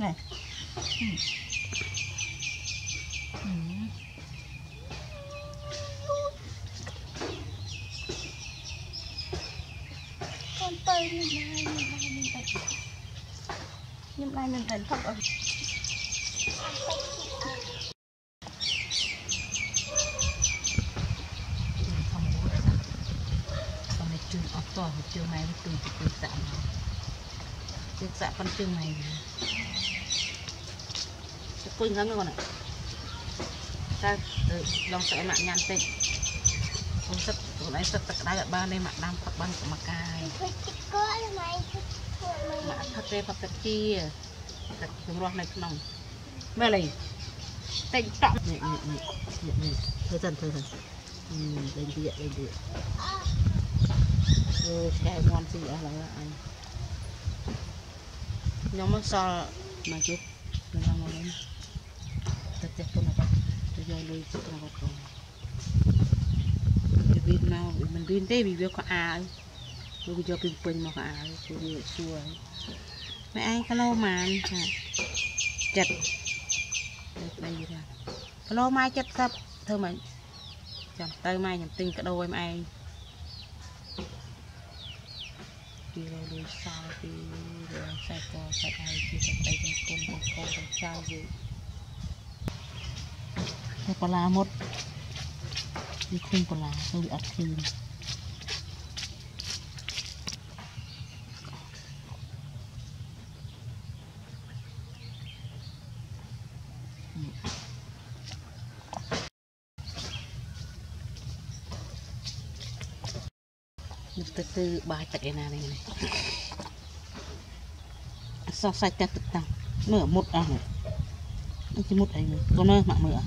này con tơi nhưng nay mình thành thật rồi trường ốc to trường này với trường dạ con trường này quên lắm con ạ ta lòng sợ mạng nhàn tịnh không rất tụi này rất tất cả ba này mạng đam tập băng của mặt cài mạng thật đẹp thật chi thật rong này nòng mẹ này tịnh trọng thôi dần lên địa xe ngon gì ở là anh nhóm nó so mà chút mình đang ngồi lên tết con này tôi giờ lấy chút nào còn vì nào mình pin thế vì việc có ai tôi cho pin pin mà có ai tôi đi xua mấy anh cái lô mà chặt đây gì ra cái lô mai chặt sắp thôi mà chẳng tay mai nhầm tinh cái đâu em ai đi rồi đi sao đi rồi sai co sai ai chỉ cần tay con trai gì cái pala lá một đi khung pala lá tôi bị ắt khinh từ bài tại này này sao sai tẹt tự tăng mở một này anh chỉ một anh con ơi mạng mở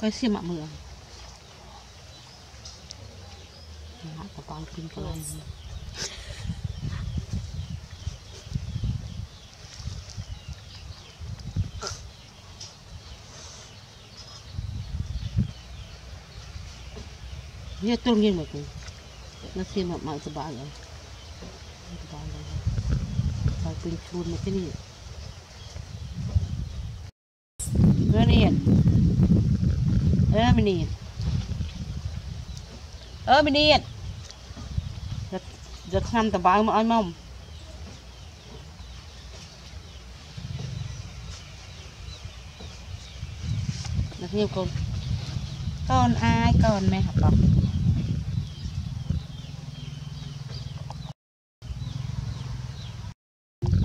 cái xiêm mạng mưa có con kinh cái này như tôi nhiên mà cũng nó xiêm mạng mạng sờ bài rồi phải kinh chun mà cái gì cái này mình đi giật ngâm tầm bao mà ai mong được nhiều con ai con mẹ học đọc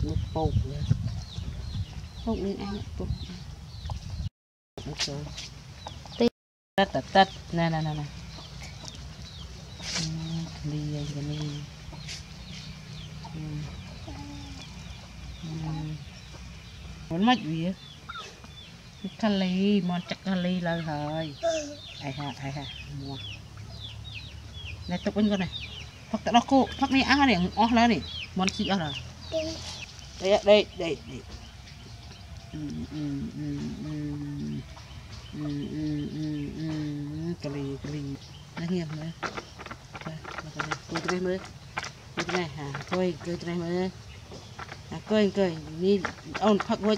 một bột không nên ăn bột một số tắt nè đi muốn mạch gì Kali món chắc Kali là rồi ai ha mua này tục anh con này thật đó cô thật này ăn này ó lá này món chị ở rồi đây Kali nó hiền nữa tôi đây mới tôi này hả tôi này mới cười đi ông thật vui